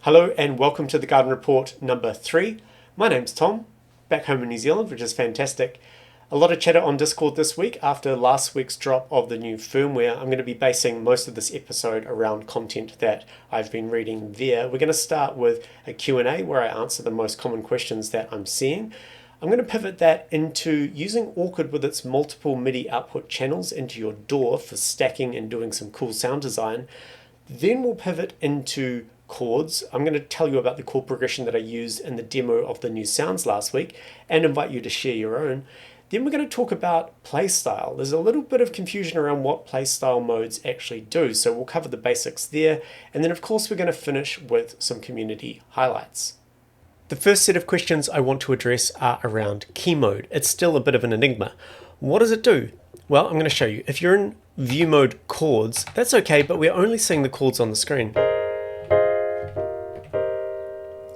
Hello and welcome to the Garden Report number 3. My name's Tom, back home in New Zealand, which is fantastic. A lot of chatter on Discord this week after last week's drop of the new firmware. I'm going to be basing most of this episode around content that I've been reading there. We're going to start with a Q&A where I answer the most common questions that I'm seeing. I'm going to pivot that into using Orchid with its multiple MIDI output channels into your DAW for stacking and doing some cool sound design. Then we'll pivot into chords. I'm going to tell you about the chord progression that I used in the demo of the new sounds last week and invite you to share your own. Then we're going to talk about playstyle. There's a little bit of confusion around what playstyle modes actually do, so we'll cover the basics there. And then of course we're going to finish with some community highlights. The first set of questions I want to address are around key mode. It's still a bit of an enigma. What does it do? Well, I'm going to show you. If you're in view mode chords, that's okay, but we're only seeing the chords on the screen.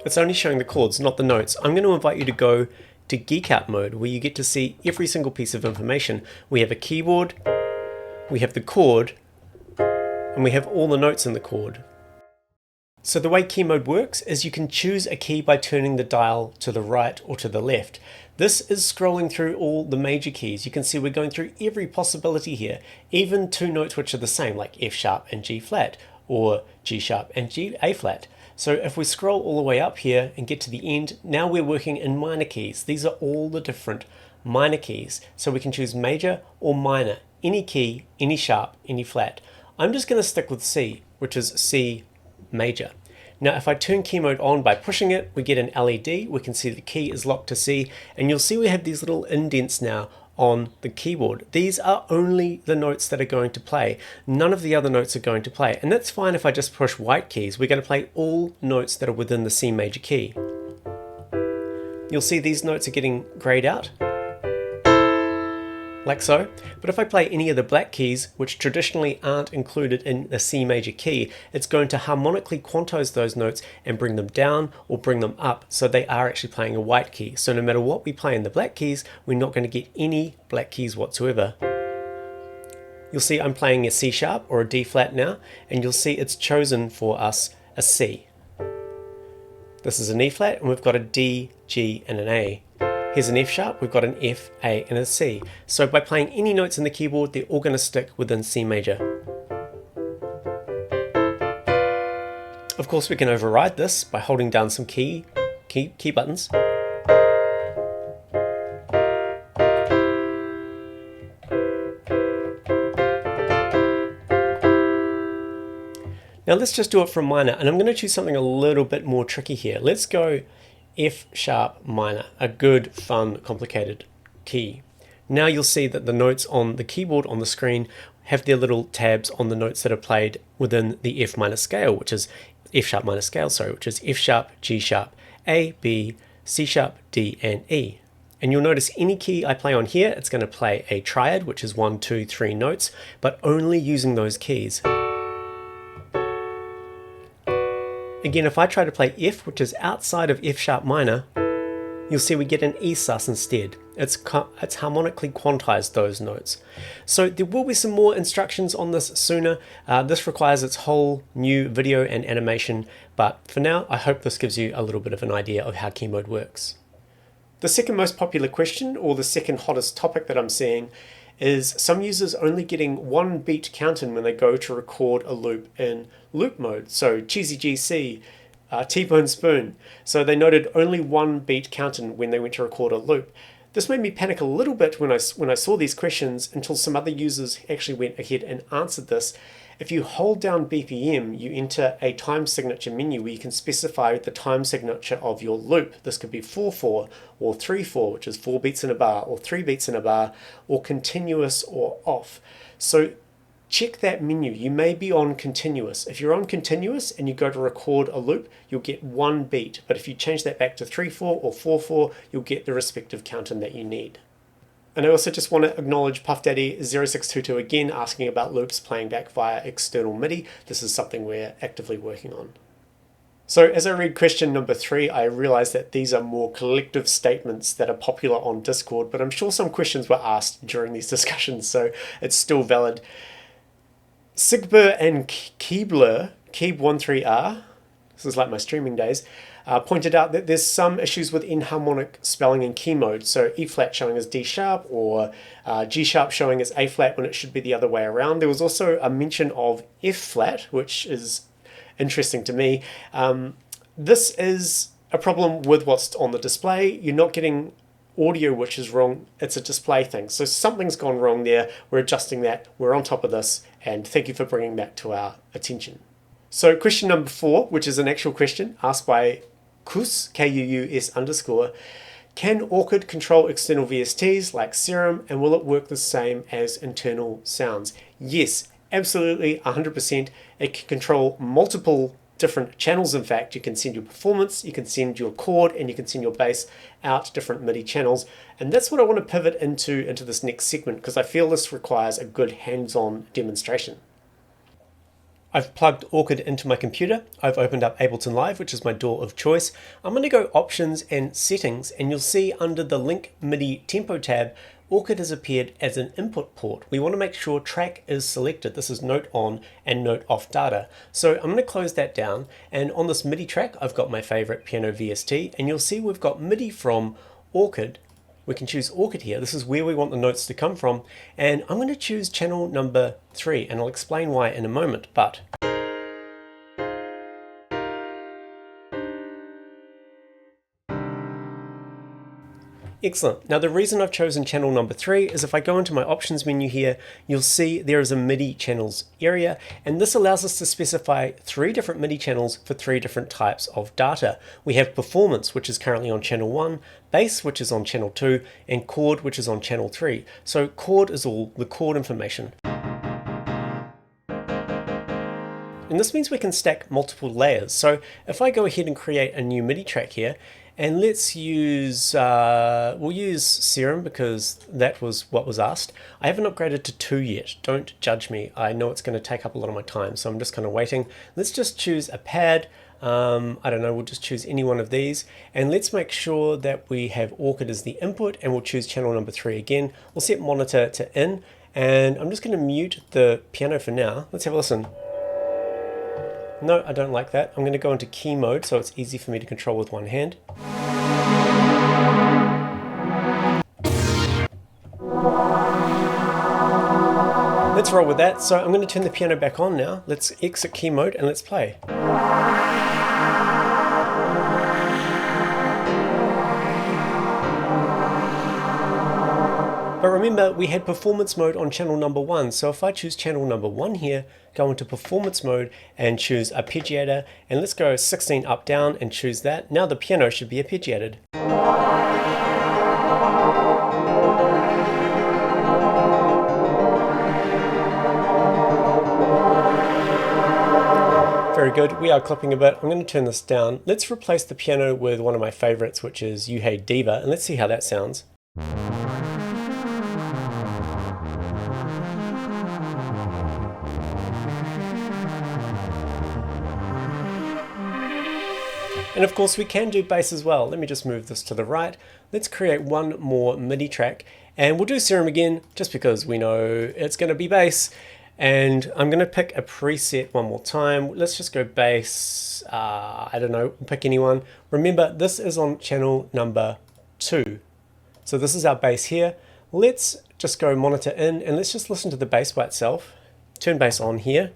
It's only showing the chords, not the notes. I'm going to invite you to go to Geek out mode, where you get to see every single piece of information. We have a keyboard, we have the chord, and we have all the notes in the chord. So the way key mode works is you can choose a key by turning the dial to the right or to the left. This is scrolling through all the major keys. You can see we're going through every possibility here, even two notes which are the same, like F sharp and G flat, or G sharp and A flat. So if we scroll all the way up here and get to the end, now we're working in minor keys. These are all the different minor keys. So we can choose major or minor, any key, any sharp, any flat. I'm just going to stick with C, which is C major. Now if I turn key mode on by pushing it, we get an LED. We can see the key is locked to C, and you'll see we have these little indents now on the keyboard. These are only the notes that are going to play. None of the other notes are going to play, and that's fine if I just push white keys. We're going to play all notes that are within the C major key. You'll see these notes are getting grayed out, like so. But if I play any of the black keys, which traditionally aren't included in the C major key, it's going to harmonically quantize those notes and bring them down or bring them up, so they are actually playing a white key. So no matter what we play in the black keys, we're not going to get any black keys whatsoever. You'll see I'm playing a C sharp or a D flat now, and you'll see it's chosen for us a C. This is an E flat, and we've got a D, G, and an A. Here's an F sharp, we've got an F, A, and a C. So by playing any notes in the keyboard, they're all going to stick within C major. Of course, we can override this by holding down some key buttons. Now let's just do it from minor, and I'm going to choose something a little bit more tricky here. Let's go F sharp minor, a good, fun, complicated key. Now you'll see that the notes on the keyboard on the screen have their little tabs on the notes that are played within the F minor scale, which is F sharp minor scale, which is F sharp, G sharp, A, B, C sharp, D, and E. And you'll notice any key I play on here, it's going to play a triad, which is 1, 2, 3 notes, but only using those keys. Again, if I try to play F, which is outside of F sharp minor, you'll see we get an E sus instead. It's harmonically quantized those notes. So there will be some more instructions on this sooner. This requires its whole new video and animation, but for now, I hope this gives you a little bit of an idea of how key mode works. The second most popular question, or the second hottest topic that I'm seeing, is some users only getting one beat counting when they go to record a loop in loop mode. So Cheesy GC, T-Bone Spoon. So they noted only one beat counting when they went to record a loop. This made me panic a little bit when I saw these questions, until some other users actually went ahead and answered this. If you hold down BPM, you enter a time signature menu where you can specify the time signature of your loop. This could be 4/4 or 3/4, which is 4 beats in a bar, or 3 beats in a bar, or continuous or off. So check that menu. You may be on continuous. If you're on continuous and you go to record a loop, you'll get one beat. But if you change that back to 3/4 or 4/4, you'll get the respective counting that you need. And I also just want to acknowledge Puff Daddy 0622 again, asking about loops playing back via external MIDI. This is something we're actively working on. So as I read question number 3, I realize that these are more collective statements that are popular on Discord, but I'm sure some questions were asked during these discussions, so it's still valid. Sigbur and Keebler, Keeb13R, this is like my streaming days, pointed out that there's some issues with enharmonic spelling in key mode. So E flat showing as D sharp, or G sharp showing as A flat when it should be the other way around. There was also a mention of F flat, which is interesting to me. This is a problem with what's on the display. You're not getting audio which is wrong. It's a display thing. So something's gone wrong there. We're adjusting that. We're on top of this. And thank you for bringing that to our attention. So question number 4, which is an actual question asked by Kus, Kuus _, can Orchid control external VSTs like Serum, and will it work the same as internal sounds? Yes, absolutely, 100%. It can control multiple different channels. In fact, you can send your performance, you can send your chord, and you can send your bass out different MIDI channels. And that's what I want to pivot into this next segment, because I feel this requires a good hands-on demonstration. I've plugged Orchid into my computer. I've opened up Ableton Live, which is my DAW of choice. I'm going to go Options and Settings, and you'll see under the Link MIDI Tempo tab, Orchid has appeared as an input port. We want to make sure track is selected. This is note on and note off data. So I'm going to close that down, and on this MIDI track, I've got my favorite piano VST, and you'll see we've got MIDI from Orchid. We can choose Orchid here. This is where we want the notes to come from. And I'm going to choose channel number 3, and I'll explain why in a moment. But excellent. Now the reason I've chosen channel number 3 is if I go into my options menu here, you'll see there is a MIDI channels area, and this allows us to specify 3 different MIDI channels for 3 different types of data. We have performance, which is currently on channel 1, bass, which is on channel 2, and chord, which is on channel 3. So chord is all the chord information. And this means we can stack multiple layers. So if I go ahead and create a new MIDI track here, and let's use, we'll use Serum because that was what was asked. I haven't upgraded to 2 yet. Don't judge me. I know it's going to take up a lot of my time, so I'm just kind of waiting. Let's just choose a pad. I don't know, we'll just choose any one of these. And let's make sure that we have Orchid as the input, and we'll choose channel number 3 again. We'll set monitor to in, and I'm just going to mute the piano for now. Let's have a listen. No, I don't like that. I'm going to go into key mode so it's easy for me to control with one hand. Let's roll with that. So I'm going to turn the piano back on now. Let's exit key mode and let's play. But remember, we had performance mode on channel number 1. So if I choose channel number 1 here, go into performance mode and choose arpeggiator, and let's go 16 up down and choose that. Now the piano should be arpeggiated. Very good, we are clipping a bit. I'm going to turn this down. Let's replace the piano with one of my favorites, which is You Hey Diva, and let's see how that sounds. And of course we can do bass as well. Let me just move this to the right. Let's create one more MIDI track, and we'll do Serum again just because we know it's going to be bass. And I'm going to pick a preset one more time. Let's just go bass, I don't know, pick anyone. Remember, this is on channel number 2. So this is our bass here. Let's just go monitor in, and let's just listen to the bass by itself. Turn bass on here.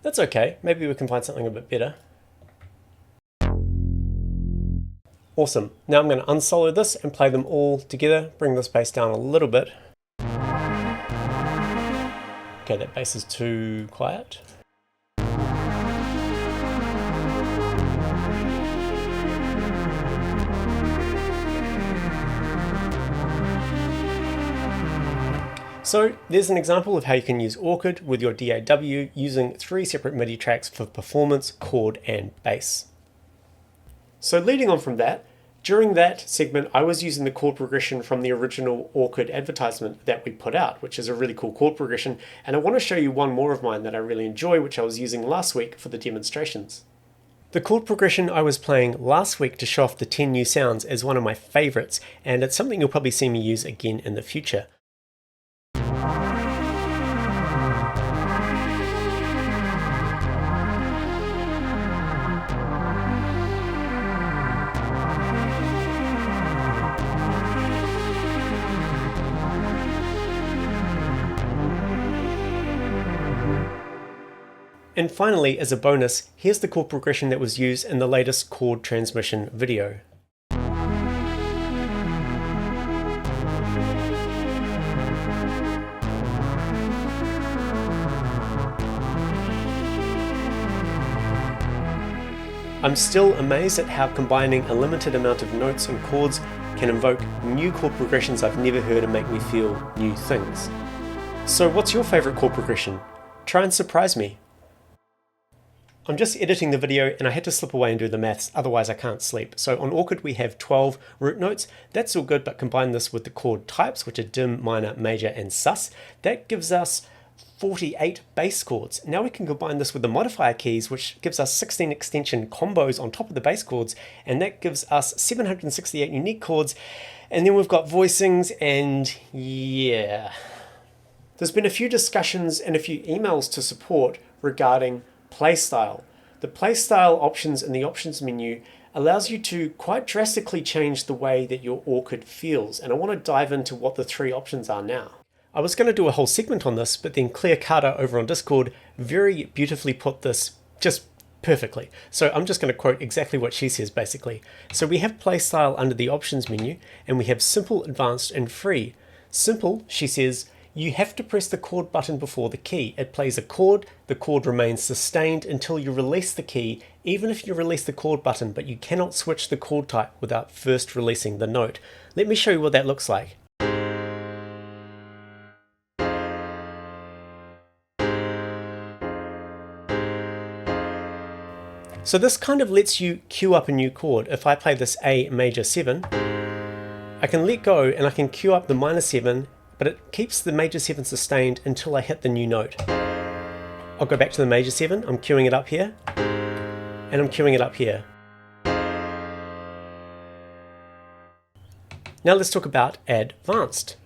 That's okay, maybe we can find something a bit better. Awesome. Now I'm going to unsolo this and play them all together. Bring this bass down a little bit. Okay, that bass is too quiet. So there's an example of how you can use Orchid with your DAW using 3 separate MIDI tracks for performance, chord, and bass. So leading on from that, During that segment, I was using the chord progression from the original Orchid advertisement that we put out, which is a really cool chord progression. And I want to show you one more of mine that I really enjoy, which I was using last week for the demonstrations. The chord progression I was playing last week to show off the 10 new sounds is one of my favorites, and it's something you'll probably see me use again in the future. And finally, as a bonus, here's the chord progression that was used in the latest chord transmission video. I'm still amazed at how combining a limited amount of notes and chords can invoke new chord progressions I've never heard and make me feel new things. So what's your favorite chord progression? Try and surprise me. I'm just editing the video and I had to slip away and do the maths, otherwise I can't sleep. So on Orchid we have 12 root notes. That's all good, but combine this with the chord types, which are dim, minor, major, and sus. That gives us 48 bass chords. Now we can combine this with the modifier keys, which gives us 16 extension combos on top of the bass chords, and that gives us 768 unique chords. And then we've got voicings, and yeah. There's been a few discussions and a few emails to support regarding playstyle. The playstyle options in the options menu allows you to quite drastically change the way that your Orchid feels, and I want to dive into what the three options are now. I was going to do a whole segment on this, but then Claire Carter over on Discord very beautifully put this just perfectly. So I'm just going to quote exactly what she says basically. So we have playstyle under the options menu, and we have simple, advanced, and free. Simple, she says, you have to press the chord button before the key. It plays a chord, the chord remains sustained until you release the key, even if you release the chord button, but you cannot switch the chord type without first releasing the note. Let me show you what that looks like. So this kind of lets you cue up a new chord. If I play this A major 7, I can let go and I can cue up the minor 7, but it keeps the major 7 sustained until I hit the new note. I'll go back to the major 7, I'm cueing it up here, and I'm cueing it up here. Now let's talk about advanced.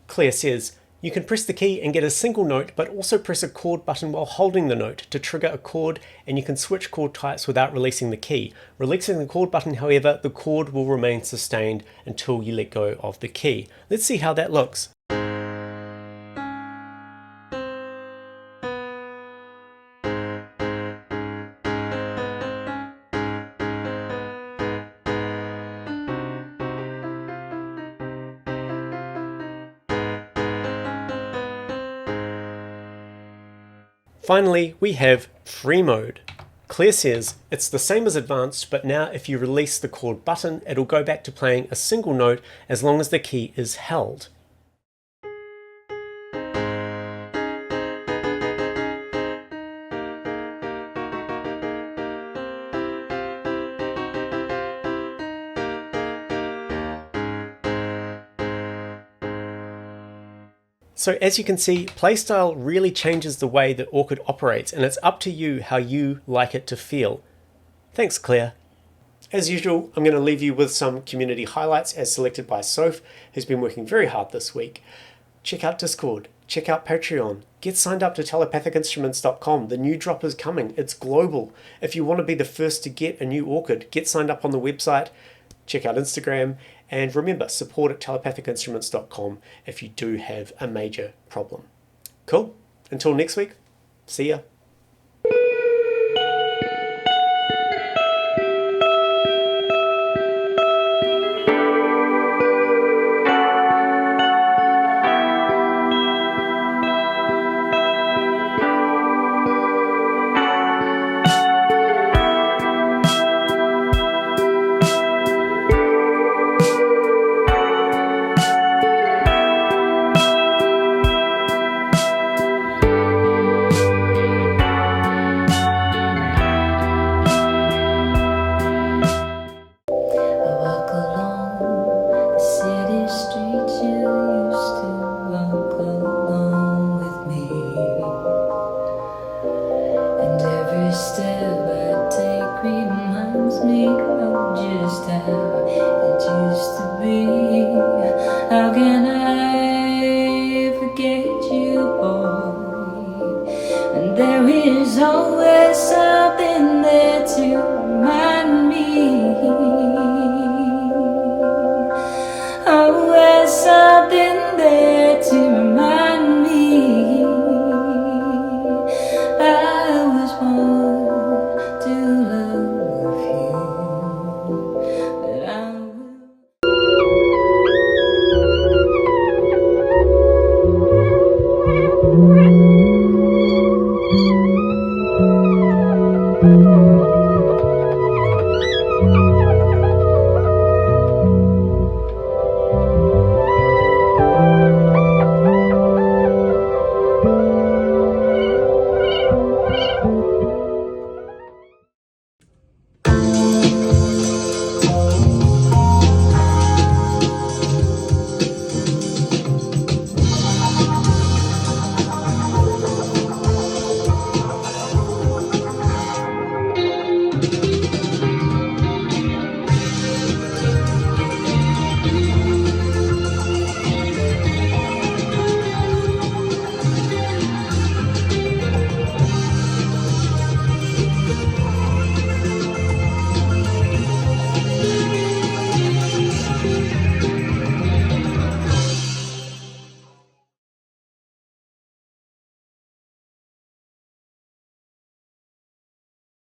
Claire says, you can press the key and get a single note, but also press a chord button while holding the note to trigger a chord, and you can switch chord types without releasing the key. Releasing the chord button, however, the chord will remain sustained until you let go of the key. Let's see how that looks. Finally, we have free mode. Claire says, it's the same as advanced, but now if you release the chord button, it'll go back to playing a single note as long as the key is held. So as you can see, playstyle really changes the way that Orchid operates, and it's up to you how you like it to feel. Thanks, Claire. As usual, I'm going to leave you with some community highlights as selected by Soph, who's been working very hard this week. Check out Discord, check out Patreon, get signed up to telepathicinstruments.com. The new drop is coming, it's global. If you want to be the first to get a new Orchid, get signed up on the website, check out Instagram, and remember, support at telepathicinstruments.com if you do have a major problem. Cool. Until next week, see ya. There's always something there to